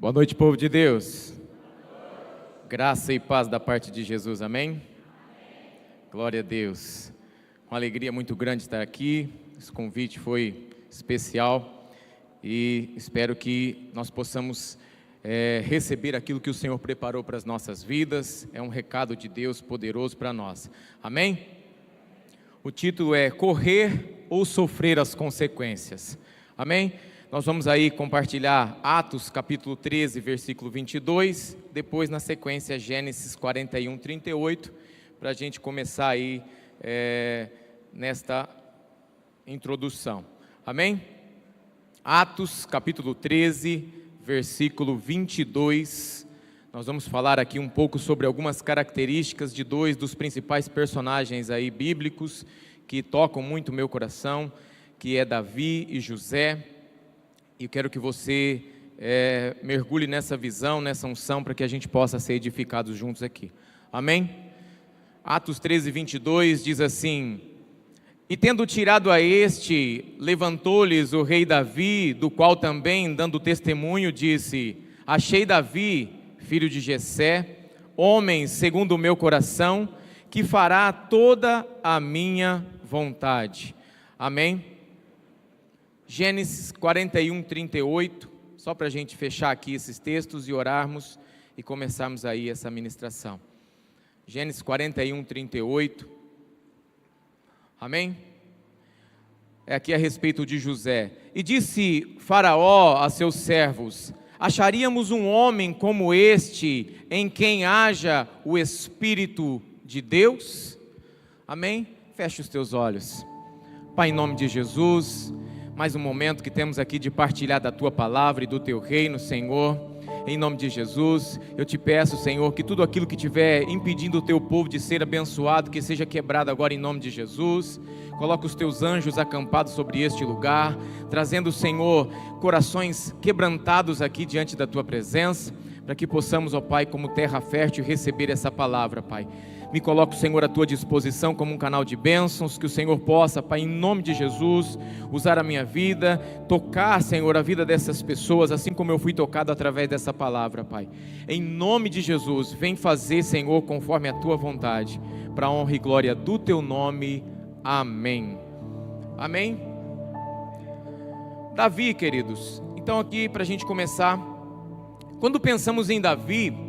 Boa noite, povo de Deus. Graça e paz da parte de Jesus, amém? Glória a Deus. Uma alegria muito grande estar aqui. Esse convite foi especial e espero que nós possamos receber aquilo que o Senhor preparou para as nossas vidas. É um recado de Deus poderoso para nós, amém? O título é Correr ou Sofrer as Consequências, amém? Nós vamos aí compartilhar Atos capítulo 13, versículo 22, depois na sequência Gênesis 41, 38, para a gente começar aí nesta introdução, amém? Atos capítulo 13, versículo 22, nós vamos falar aqui um pouco sobre algumas características de dois dos principais personagens aí bíblicos, que tocam muito o meu coração, que é Davi e José. E eu quero que você mergulhe nessa visão, nessa unção, para que a gente possa ser edificados juntos aqui. Amém? Atos 13, 22 diz assim: E tendo tirado a este, levantou-lhes o rei Davi, do qual também, dando testemunho, disse: Achei Davi, filho de Jessé, homem segundo o meu coração, que fará toda a minha vontade. Amém? Gênesis 41, 38, só para a gente fechar aqui esses textos e orarmos e começarmos aí essa ministração. Gênesis 41, 38, amém? É aqui a respeito de José. E disse Faraó a seus servos: Acharíamos um homem como este, em quem haja o Espírito de Deus? Amém? Feche os teus olhos. Pai, em nome de Jesus, mais um momento que temos aqui de partilhar da Tua palavra e do Teu reino, Senhor. Em nome de Jesus, eu te peço, Senhor, que tudo aquilo que estiver impedindo o Teu povo de ser abençoado, que seja quebrado agora em nome de Jesus. Coloca os Teus anjos acampados sobre este lugar, trazendo, Senhor, corações quebrantados aqui diante da Tua presença, para que possamos, ó Pai, como terra fértil, receber essa palavra, Pai. Me coloco, Senhor, à Tua disposição como um canal de bênçãos, que o Senhor possa, Pai, em nome de Jesus, usar a minha vida, tocar, Senhor, a vida dessas pessoas, assim como eu fui tocado através dessa palavra, Pai. Em nome de Jesus, vem fazer, Senhor, conforme a Tua vontade, para a honra e glória do Teu nome. Amém. Amém? Davi, queridos, então aqui para a gente começar, quando pensamos em Davi,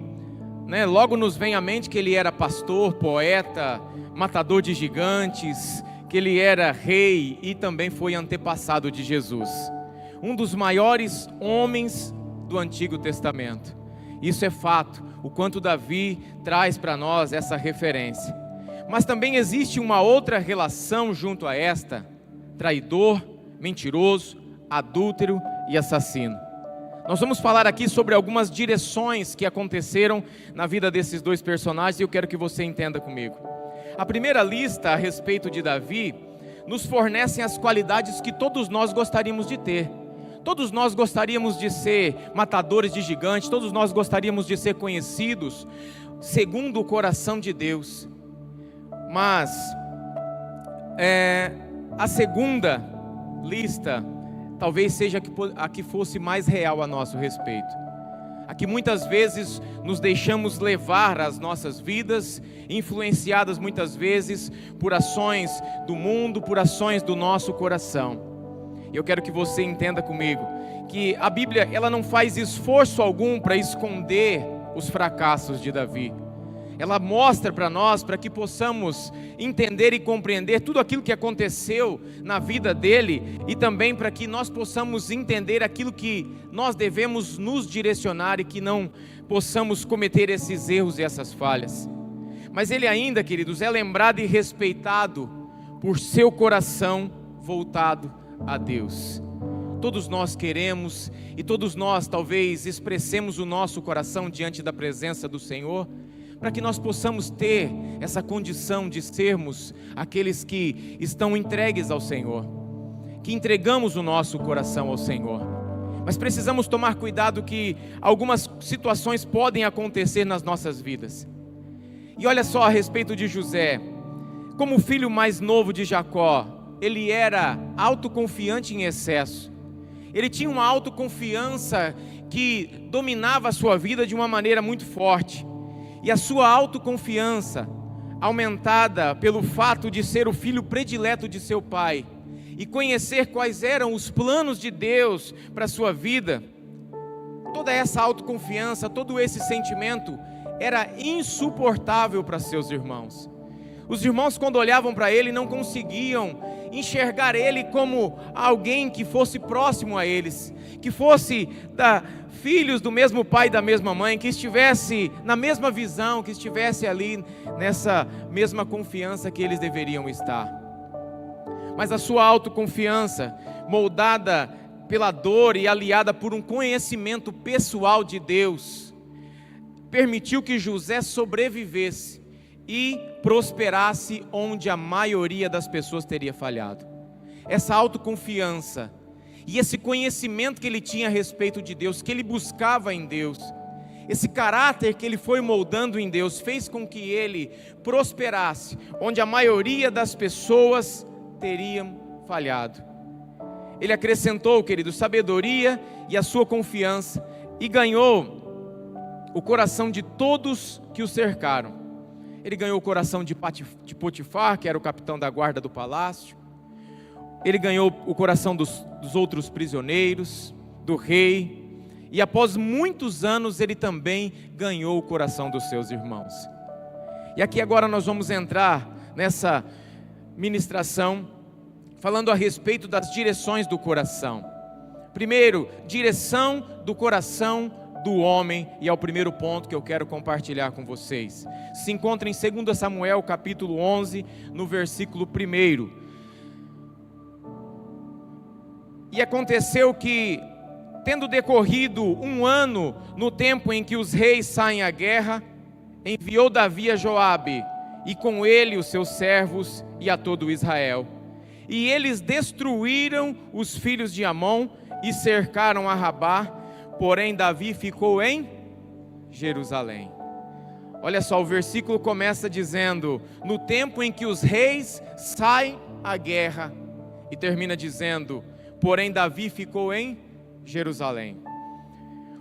logo nos vem à mente que ele era pastor, poeta, matador de gigantes, que ele era rei e também foi antepassado de Jesus. Um dos maiores homens do Antigo Testamento. Isso é fato, o quanto Davi traz para nós essa referência. Mas também existe uma outra relação junto a esta: traidor, mentiroso, adúltero e assassino. Nós vamos falar aqui sobre algumas direções que aconteceram na vida desses dois personagens e eu quero que você entenda comigo. A primeira lista a respeito de Davi nos fornecem as qualidades que todos nós gostaríamos de ter. Todos nós gostaríamos de ser matadores de gigantes, todos nós gostaríamos de ser conhecidos segundo o coração de Deus. Mas a segunda lista talvez seja a que fosse mais real a nosso respeito. A que muitas vezes nos deixamos levar as nossas vidas, influenciadas muitas vezes por ações do mundo, por ações do nosso coração. Eu quero que você entenda comigo que a Bíblia ela não faz esforço algum para esconder os fracassos de Davi. Ela mostra para nós, para que possamos entender e compreender tudo aquilo que aconteceu na vida dele e também para que nós possamos entender aquilo que nós devemos nos direcionar e que não possamos cometer esses erros e essas falhas. Mas ele ainda, queridos, é lembrado e respeitado por seu coração voltado a Deus. Todos nós queremos e todos nós talvez expressemos o nosso coração diante da presença do Senhor, para que nós possamos ter essa condição de sermos aqueles que estão entregues ao Senhor, que entregamos o nosso coração ao Senhor. Mas precisamos tomar cuidado que algumas situações podem acontecer nas nossas vidas. E olha só a respeito de José, como o filho mais novo de Jacó, ele era autoconfiante em excesso. Ele tinha uma autoconfiança que dominava a sua vida de uma maneira muito forte. E a sua autoconfiança, aumentada pelo fato de ser o filho predileto de seu pai e conhecer quais eram os planos de Deus para a sua vida, toda essa autoconfiança, todo esse sentimento era insuportável para seus irmãos. Os irmãos, quando olhavam para ele, não conseguiam enxergar ele como alguém que fosse próximo a eles, que fosse filhos do mesmo pai e da mesma mãe, que estivesse na mesma visão, que estivesse ali nessa mesma confiança que eles deveriam estar. Mas a sua autoconfiança, moldada pela dor e aliada por um conhecimento pessoal de Deus, permitiu que José sobrevivesse e prosperasse onde a maioria das pessoas teria falhado. Essa autoconfiança e esse conhecimento que ele tinha a respeito de Deus, que ele buscava em Deus, esse caráter que ele foi moldando em Deus, fez com que ele prosperasse onde a maioria das pessoas teriam falhado. Ele acrescentou, querido, sabedoria e a sua confiança, e ganhou o coração de todos que o cercaram. Ele ganhou o coração de Potifar, que era o capitão da guarda do palácio. Ele ganhou o coração dos outros prisioneiros, do rei. E após muitos anos, ele também ganhou o coração dos seus irmãos. E aqui agora nós vamos entrar nessa ministração, falando a respeito das direções do coração. Primeiro, direção do coração do homem, e é o primeiro ponto que eu quero compartilhar com vocês. Se encontra em 2 Samuel capítulo 11, no versículo 1. E aconteceu que, tendo decorrido 1 ano no tempo em que os reis saem à guerra, enviou Davi a Joabe, e com ele os seus servos e a todo Israel. E eles destruíram os filhos de Amon e cercaram a Rabá, porém Davi ficou em Jerusalém. Olha só, o versículo começa dizendo, no tempo em que os reis saem à guerra, e termina dizendo, porém Davi ficou em Jerusalém.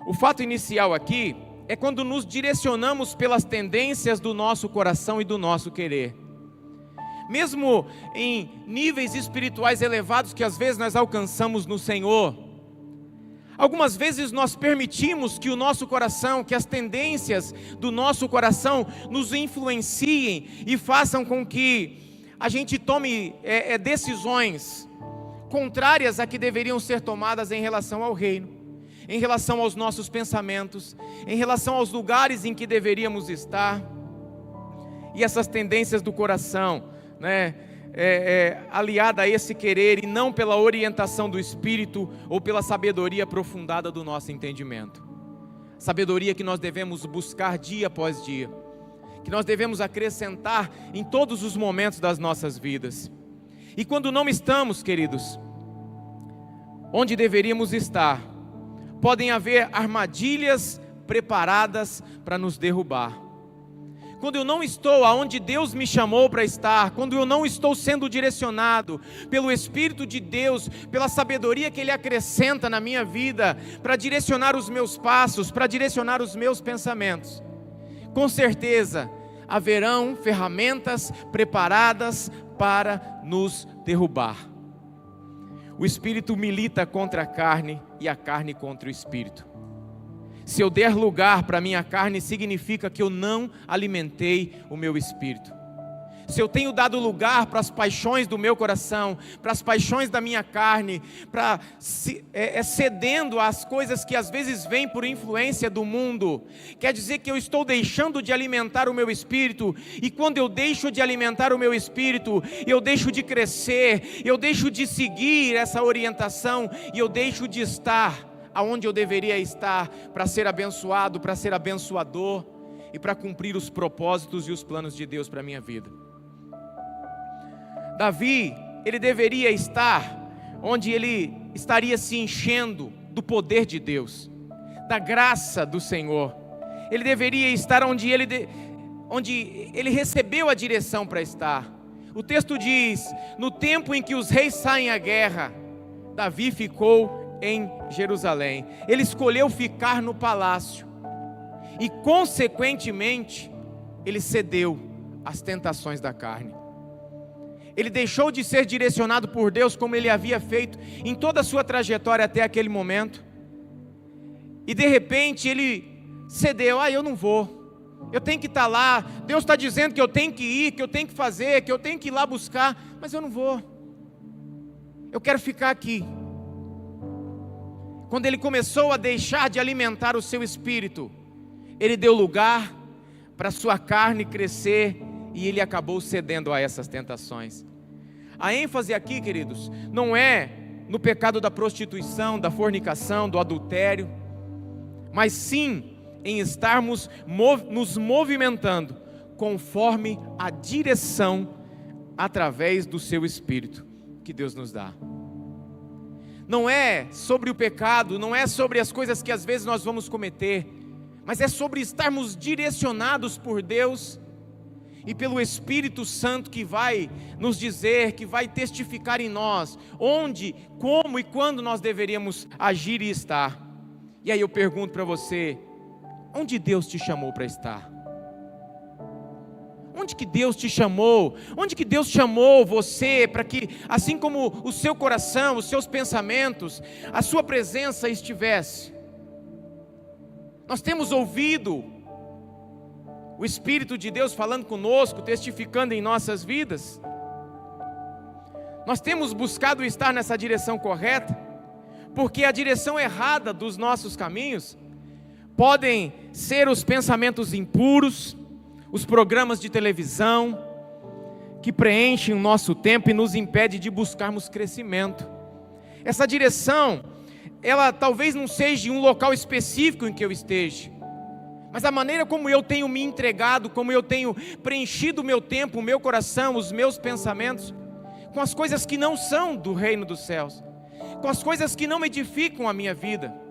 O fato inicial aqui é quando nos direcionamos pelas tendências do nosso coração e do nosso querer. Mesmo em níveis espirituais elevados que às vezes nós alcançamos no Senhor, algumas vezes nós permitimos que o nosso coração, que as tendências do nosso coração nos influenciem e façam com que a gente tome decisões contrárias a que deveriam ser tomadas em relação ao reino, em relação aos nossos pensamentos, em relação aos lugares em que deveríamos estar. E essas tendências do coração, aliada a esse querer e não pela orientação do Espírito ou pela sabedoria aprofundada do nosso entendimento. Sabedoria que nós devemos buscar dia após dia, que nós devemos acrescentar em todos os momentos das nossas vidas. E quando não estamos, queridos, onde deveríamos estar, podem haver armadilhas preparadas para nos derrubar. Quando eu não estou aonde Deus me chamou para estar, quando eu não estou sendo direcionado pelo Espírito de Deus, pela sabedoria que Ele acrescenta na minha vida, para direcionar os meus passos, para direcionar os meus pensamentos, com certeza haverão ferramentas preparadas para nos derrubar. O Espírito milita contra a carne e a carne contra o Espírito. Se eu der lugar para a minha carne, significa que eu não alimentei o meu espírito. Se eu tenho dado lugar para as paixões do meu coração, para as paixões da minha carne, cedendo às coisas que às vezes vêm por influência do mundo, quer dizer que eu estou deixando de alimentar o meu espírito, e quando eu deixo de alimentar o meu espírito, eu deixo de crescer, eu deixo de seguir essa orientação, e eu deixo de estar aonde eu deveria estar para ser abençoado, para ser abençoador e para cumprir os propósitos e os planos de Deus para a minha vida. Davi, ele deveria estar onde ele estaria se enchendo do poder de Deus, da graça do Senhor. Ele deveria estar onde ele recebeu a direção para estar. O texto diz, no tempo em que os reis saem à guerra, Davi ficou em Jerusalém. Ele escolheu ficar no palácio e, consequentemente, ele cedeu às tentações da carne. Ele deixou de ser direcionado por Deus como ele havia feito em toda a sua trajetória até aquele momento. E de repente ele cedeu: eu não vou, eu tenho que estar lá, Deus está dizendo que eu tenho que ir, que eu tenho que fazer, que eu tenho que ir lá buscar, mas eu não vou, eu quero ficar aqui. Quando ele começou a deixar de alimentar o seu espírito, ele deu lugar para a sua carne crescer e ele acabou cedendo a essas tentações. A ênfase aqui, queridos, não é no pecado da prostituição, da fornicação, do adultério, mas sim em estarmos nos movimentando conforme a direção através do seu Espírito que Deus nos dá. Não é sobre o pecado, não é sobre as coisas que às vezes nós vamos cometer, mas é sobre estarmos direcionados por Deus e pelo Espírito Santo, que vai nos dizer, que vai testificar em nós onde, como e quando nós deveríamos agir e estar. E aí eu pergunto para você: onde Deus te chamou para estar? Onde que Deus te chamou? Onde que Deus chamou você para que, assim como o seu coração, os seus pensamentos, a sua presença estivesse? Nós temos ouvido o Espírito de Deus falando conosco, testificando em nossas vidas? Nós temos buscado estar nessa direção correta? Porque a direção errada dos nossos caminhos podem ser os pensamentos impuros, os programas de televisão que preenchem o nosso tempo e nos impedem de buscarmos crescimento. Essa direção, ela talvez não seja um local específico em que eu esteja, mas a maneira como eu tenho me entregado, como eu tenho preenchido o meu tempo, o meu coração, os meus pensamentos, com as coisas que não são do reino dos céus, com as coisas que não edificam a minha vida.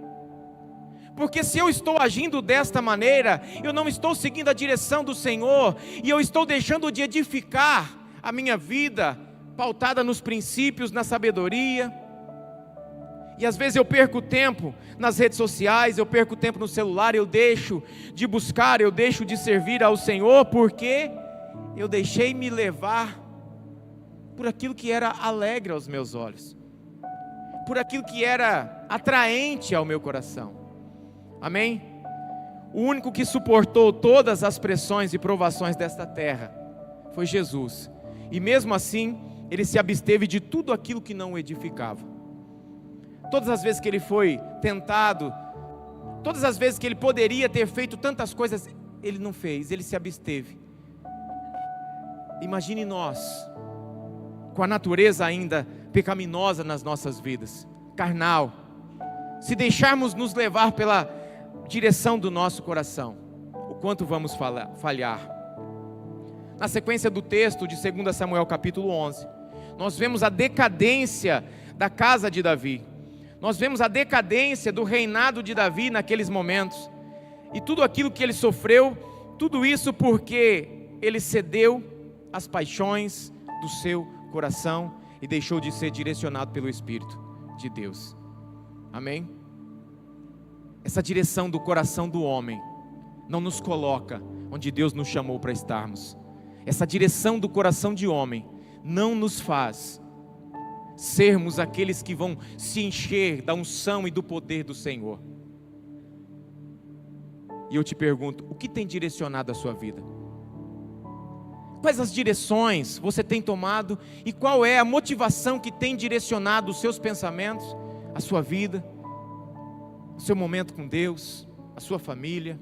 Porque se eu estou agindo desta maneira, eu não estou seguindo a direção do Senhor, e eu estou deixando de edificar a minha vida, pautada nos princípios, na sabedoria. E às vezes eu perco tempo nas redes sociais, eu perco tempo no celular, eu deixo de buscar, eu deixo de servir ao Senhor, porque eu deixei me levar por aquilo que era alegre aos meus olhos, por aquilo que era atraente ao meu coração. Amém? O único que suportou todas as pressões e provações desta terra foi Jesus, e mesmo assim ele se absteve de tudo aquilo que não o edificava. Todas as vezes que ele foi tentado, todas as vezes que ele poderia ter feito tantas coisas, ele não fez, ele se absteve. Imagine nós, com a natureza ainda pecaminosa nas nossas vidas, carnal, se deixarmos nos levar pela direção do nosso coração, o quanto vamos falhar. Na sequência do texto de 2 Samuel capítulo 11, nós vemos a decadência da casa de Davi, nós vemos a decadência do reinado de Davi naqueles momentos, e tudo aquilo que ele sofreu, tudo isso porque ele cedeu às paixões do seu coração e deixou de ser direcionado pelo Espírito de Deus. Amém? Essa direção do coração do homem não nos coloca onde Deus nos chamou para estarmos. Essa direção do coração de homem não nos faz sermos aqueles que vão se encher da unção e do poder do Senhor. E eu te pergunto, o que tem direcionado a sua vida? Quais as direções você tem tomado e qual é a motivação que tem direcionado os seus pensamentos, a sua vida, o seu momento com Deus, a sua família,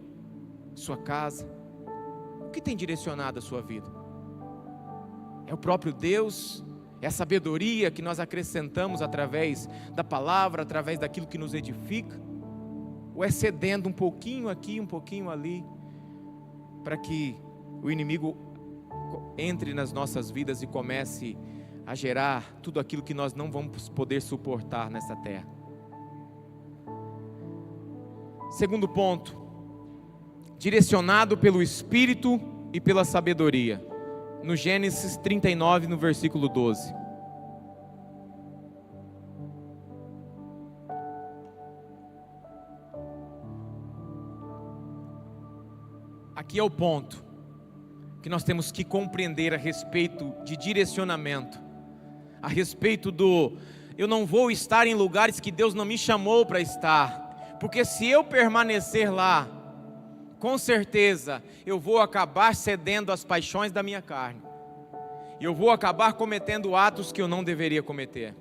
a sua casa? O que tem direcionado a sua vida? É o próprio Deus? É a sabedoria que nós acrescentamos através da palavra, através daquilo que nos edifica? Ou é cedendo um pouquinho aqui, um pouquinho ali, para que o inimigo entre nas nossas vidas e comece a gerar tudo aquilo que nós não vamos poder suportar nessa terra? Segundo ponto, direcionado pelo Espírito e pela sabedoria, no Gênesis 39, no versículo 12. aqui é o ponto que nós temos que compreender a respeito de direcionamento, a respeito do eu não vou estar em lugares que Deus não me chamou para estar, porque se eu permanecer lá, com certeza eu vou acabar cedendo às paixões da minha carne, e eu vou acabar cometendo atos que eu não deveria cometer.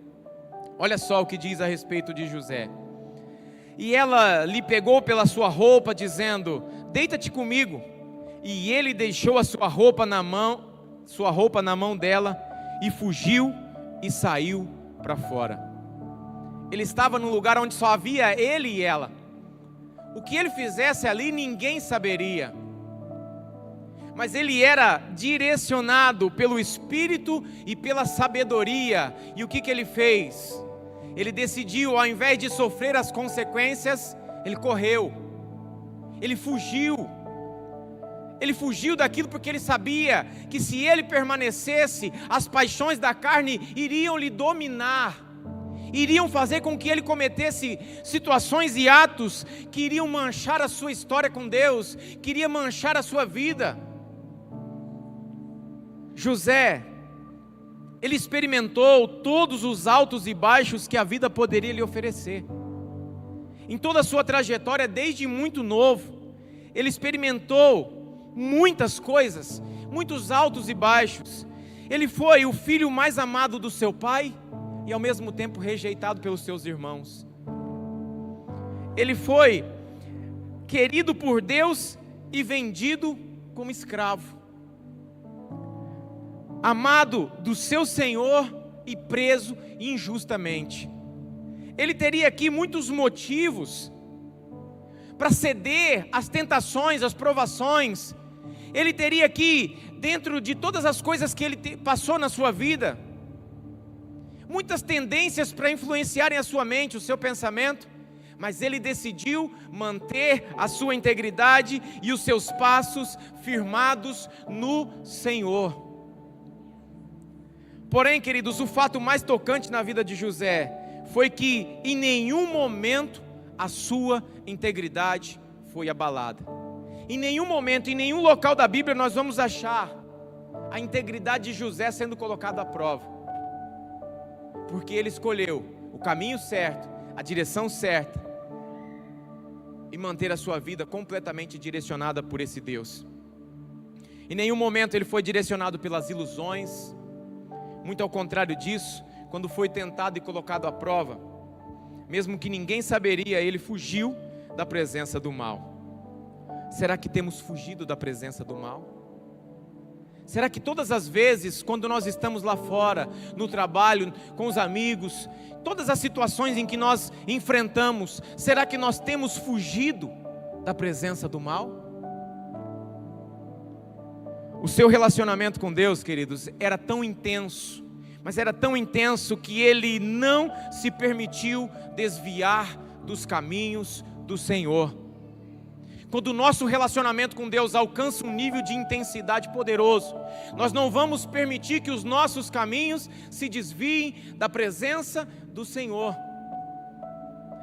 Olha só o que diz a respeito de José. E ela lhe pegou pela sua roupa, dizendo: deita-te comigo. E ele deixou a sua roupa na mão dela, e fugiu e saiu para fora. Ele estava num lugar onde só havia ele e ela. O que ele fizesse ali ninguém saberia, mas ele era direcionado pelo Espírito e pela sabedoria. E o que ele fez? Ele decidiu, ao invés de sofrer as consequências, ele correu, ele fugiu. Ele fugiu daquilo porque ele sabia que se ele permanecesse, as paixões da carne iriam lhe dominar, iriam fazer com que ele cometesse situações e atos que iriam manchar a sua história com Deus, que iriam manchar a sua vida. José, ele experimentou todos os altos e baixos que a vida poderia lhe oferecer. Em toda a sua trajetória, desde muito novo, ele experimentou muitas coisas, muitos altos e baixos. Ele foi o filho mais amado do seu pai e ao mesmo tempo rejeitado pelos seus irmãos. Ele foi querido por Deus e vendido como escravo, amado do seu Senhor e preso injustamente. Ele teria aqui muitos motivos para ceder às tentações, às provações. Ele teria aqui, dentro de todas as coisas que ele passou na sua vida, muitas tendências para influenciarem a sua mente, o seu pensamento, mas ele decidiu manter a sua integridade e os seus passos firmados no Senhor. Porém, queridos, o fato mais tocante na vida de José foi que em nenhum momento a sua integridade foi abalada. Em nenhum momento, em nenhum local da Bíblia nós vamos achar a integridade de José sendo colocada à prova, porque ele escolheu o caminho certo, a direção certa, e manter a sua vida completamente direcionada por esse Deus. Em nenhum momento ele foi direcionado pelas ilusões, muito ao contrário disso. Quando foi tentado e colocado à prova, mesmo que ninguém saberia, ele fugiu da presença do mal. Será que temos fugido da presença do mal? Será que todas as vezes, quando nós estamos lá fora, no trabalho, com os amigos, todas as situações em que nós enfrentamos, será que nós temos fugido da presença do mal? O seu relacionamento com Deus, queridos, era tão intenso, mas era tão intenso que ele não se permitiu desviar dos caminhos do Senhor. Quando o nosso relacionamento com Deus alcança um nível de intensidade poderoso, nós não vamos permitir que os nossos caminhos se desviem da presença do Senhor.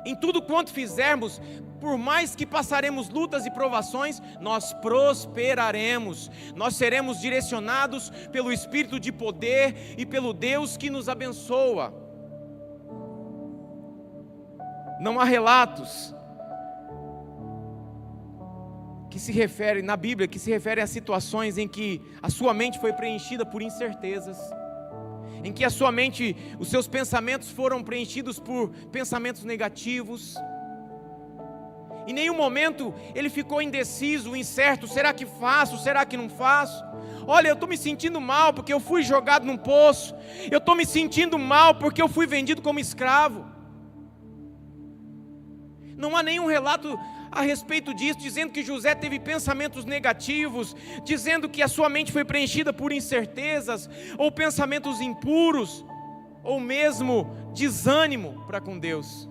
Em tudo quanto fizermos, por mais que passaremos lutas e provações, nós prosperaremos, nós seremos direcionados pelo Espírito de poder e pelo Deus que nos abençoa. Não há relatos que se referem na Bíblia, que se referem a situações em que a sua mente foi preenchida por incertezas, em que a sua mente, os seus pensamentos foram preenchidos por pensamentos negativos. Em nenhum momento ele ficou indeciso, incerto: será que faço, será que não faço? Olha, eu estou me sentindo mal porque eu fui jogado num poço, eu estou me sentindo mal porque eu fui vendido como escravo. Não há nenhum relato a respeito disso, dizendo que José teve pensamentos negativos, dizendo que a sua mente foi preenchida por incertezas, ou pensamentos impuros, ou mesmo desânimo para com Deus.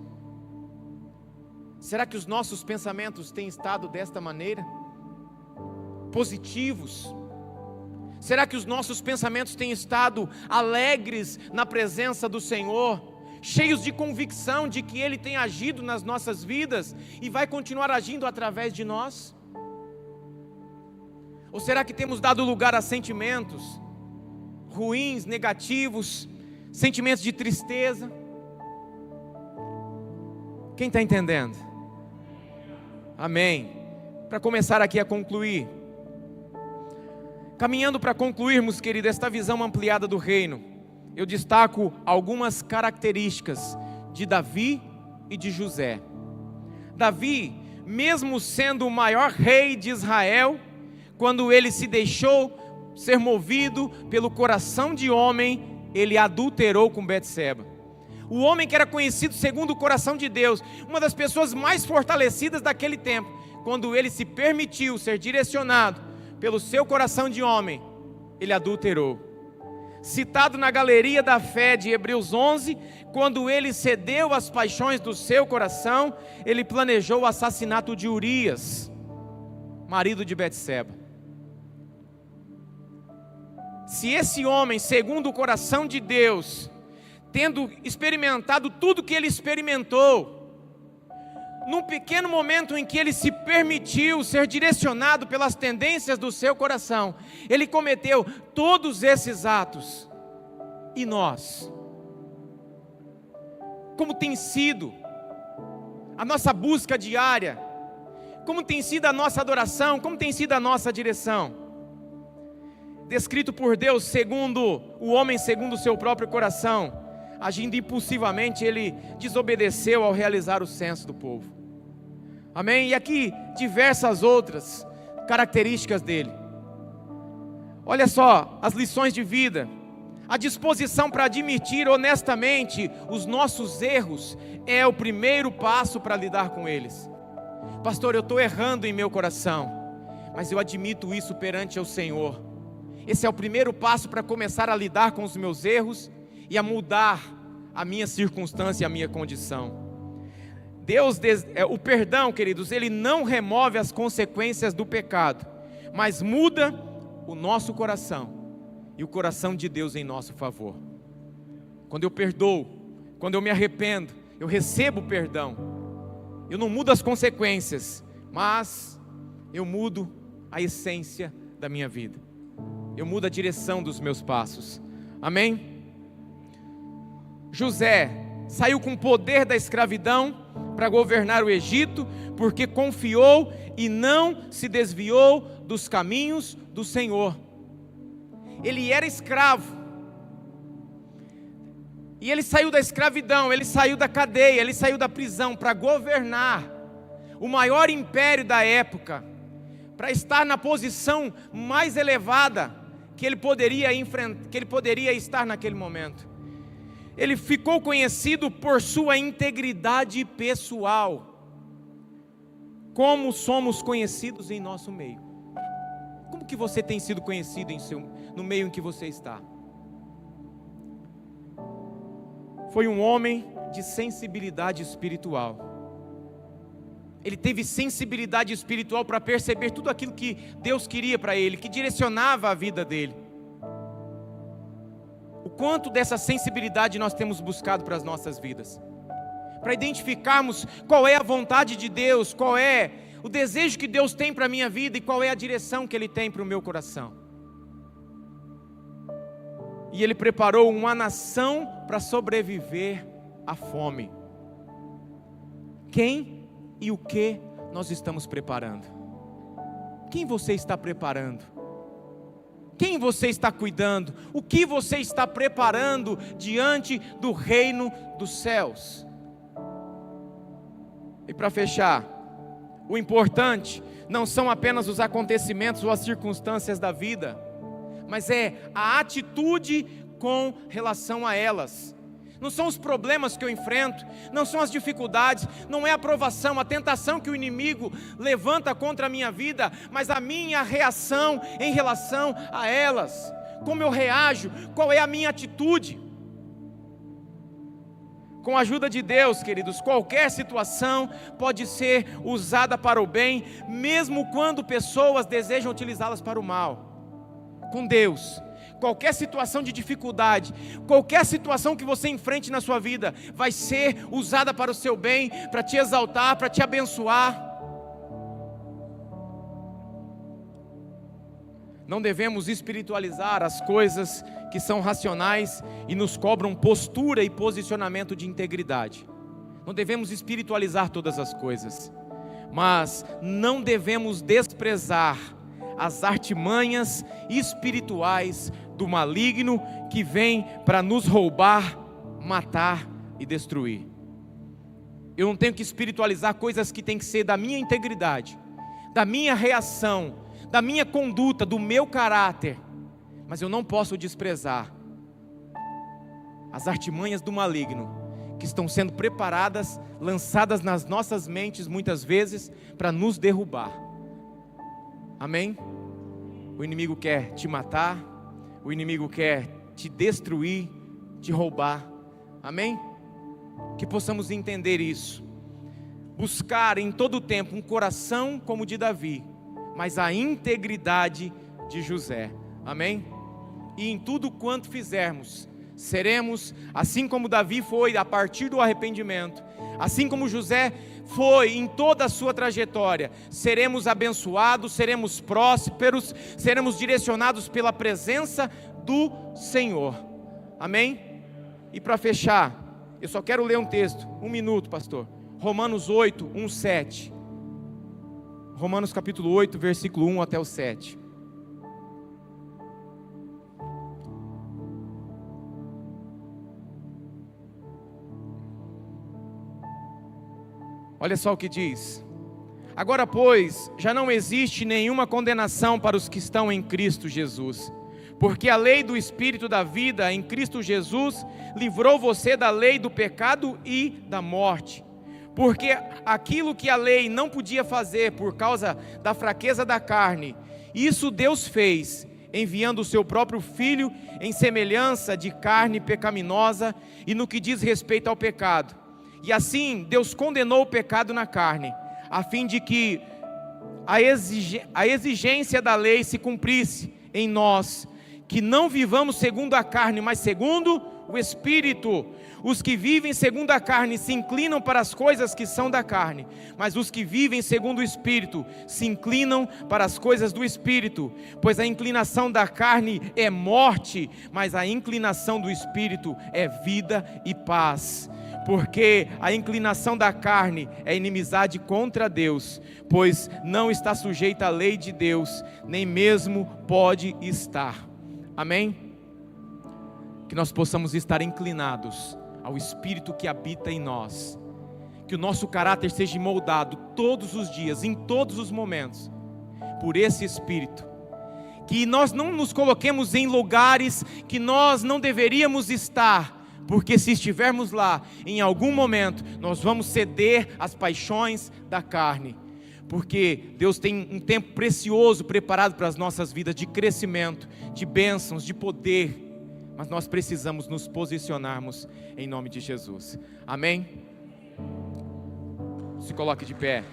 Será que os nossos pensamentos têm estado desta maneira? Positivos? Será que os nossos pensamentos têm estado alegres na presença do Senhor? Cheios de convicção de que Ele tem agido nas nossas vidas e vai continuar agindo através de nós? Ou será que temos dado lugar a sentimentos ruins, negativos, sentimentos de tristeza? Quem está entendendo? Amém. Para começar aqui a concluir, caminhando para concluirmos, querido, esta visão ampliada do reino, eu destaco algumas características de Davi e de José. Davi, mesmo sendo o maior rei de Israel, quando ele se deixou ser movido pelo coração de homem, ele adulterou com Betseba. O homem que era conhecido segundo o coração de Deus, uma das pessoas mais fortalecidas daquele tempo, quando ele se permitiu ser direcionado pelo seu coração de homem, ele adulterou. Citado na galeria da fé de Hebreus 11, quando ele cedeu às paixões do seu coração, ele planejou o assassinato de Urias, marido de Betseba. Se esse homem, segundo o coração de Deus, tendo experimentado tudo que ele experimentou, num pequeno momento em que ele se permitiu ser direcionado pelas tendências do seu coração, ele cometeu todos esses atos. E nós? Como tem sido a nossa busca diária? Como tem sido a nossa adoração? Como tem sido a nossa direção? Descrito por Deus segundo o homem, segundo o seu próprio coração, agindo impulsivamente, ele desobedeceu ao realizar o censo do povo. Amém? E aqui diversas outras características dele. Olha só as lições de vida. A disposição para admitir honestamente os nossos erros é o primeiro passo para lidar com eles. Pastor, eu estou errando em meu coração, mas eu admito isso perante o Senhor. Esse é o primeiro passo para começar a lidar com os meus erros e a mudar a minha circunstância e a minha condição. O perdão, queridos, ele não remove as consequências do pecado, mas muda o nosso coração e o coração de Deus em nosso favor. Quando eu perdoo, quando eu me arrependo, eu recebo perdão. Eu não mudo as consequências, mas eu mudo a essência da minha vida. Eu mudo a direção dos meus passos. Amém? José saiu com o poder da escravidão para governar o Egito, porque confiou e não se desviou dos caminhos do Senhor. Ele era escravo, e ele saiu da escravidão, ele saiu da cadeia, ele saiu da prisão para governar o maior império da época, para estar na posição mais elevada que ele poderia estar naquele momento. Ele ficou conhecido por sua integridade pessoal. Como somos conhecidos em nosso meio? Como que você tem sido conhecido no meio em que você está? Foi um homem de sensibilidade espiritual. Ele teve sensibilidade espiritual para perceber tudo aquilo que Deus queria para ele, que direcionava a vida dele. O quanto dessa sensibilidade nós temos buscado para as nossas vidas, para identificarmos qual é a vontade de Deus, qual é o desejo que Deus tem para a minha vida e qual é a direção que Ele tem para o meu coração. E Ele preparou uma nação para sobreviver à fome. Quem e o que nós estamos preparando? Quem você está preparando? Quem você está cuidando? O que você está preparando diante do reino dos céus? E para fechar, o importante não são apenas os acontecimentos ou as circunstâncias da vida, mas é a atitude com relação a elas. Não são os problemas que eu enfrento, não são as dificuldades, não é a provação, a tentação que o inimigo levanta contra a minha vida, mas a minha reação em relação a elas. Como eu reajo, qual é a minha atitude? Com a ajuda de Deus, queridos, qualquer situação pode ser usada para o bem, mesmo quando pessoas desejam utilizá-las para o mal. Com Deus, qualquer situação de dificuldade, qualquer situação que você enfrente na sua vida, vai ser usada para o seu bem, para te exaltar, para te abençoar. Não devemos espiritualizar as coisas que são racionais e nos cobram postura e posicionamento de integridade. Não devemos espiritualizar todas as coisas, mas não devemos desprezar as artimanhas espirituais do maligno que vem para nos roubar, matar e destruir. Eu não tenho que espiritualizar coisas que têm que ser da minha integridade, da minha reação, da minha conduta, do meu caráter, mas eu não posso desprezar as artimanhas do maligno que estão sendo preparadas, lançadas nas nossas mentes muitas vezes para nos derrubar. Amém? O inimigo quer te matar, o inimigo quer te destruir, te roubar. Amém? Que possamos entender isso, buscar em todo o tempo um coração como o de Davi, mas a integridade de José. Amém? E em tudo quanto fizermos, seremos, assim como Davi foi a partir do arrependimento, assim como José foi em toda a sua trajetória, seremos abençoados, seremos prósperos, seremos direcionados pela presença do Senhor. Amém? E para fechar, eu só quero ler um texto, 1 minuto, pastor. Romanos 8, 1, 7. Romanos capítulo 8, versículo 1 até o 7. Olha só o que diz: agora, pois, já não existe nenhuma condenação para os que estão em Cristo Jesus, porque a lei do Espírito da vida em Cristo Jesus livrou você da lei do pecado e da morte. Porque aquilo que a lei não podia fazer por causa da fraqueza da carne, isso Deus fez, enviando o seu próprio Filho em semelhança de carne pecaminosa e no que diz respeito ao pecado. E assim Deus condenou o pecado na carne, a fim de que a exigência da lei se cumprisse em nós, que não vivamos segundo a carne, mas segundo o Espírito. Os que vivem segundo a carne se inclinam para as coisas que são da carne, mas os que vivem segundo o Espírito se inclinam para as coisas do Espírito. Pois a inclinação da carne é morte, mas a inclinação do Espírito é vida e paz. Porque a inclinação da carne é inimizade contra Deus, pois não está sujeita à lei de Deus, nem mesmo pode estar. Amém? Que nós possamos estar inclinados ao Espírito que habita em nós, que o nosso caráter seja moldado todos os dias, em todos os momentos, por esse Espírito, que nós não nos coloquemos em lugares que nós não deveríamos estar, porque se estivermos lá, em algum momento, nós vamos ceder às paixões da carne, porque Deus tem um tempo precioso preparado para as nossas vidas, de crescimento, de bênçãos, de poder, mas nós precisamos nos posicionarmos em nome de Jesus. Amém? Se coloque de pé.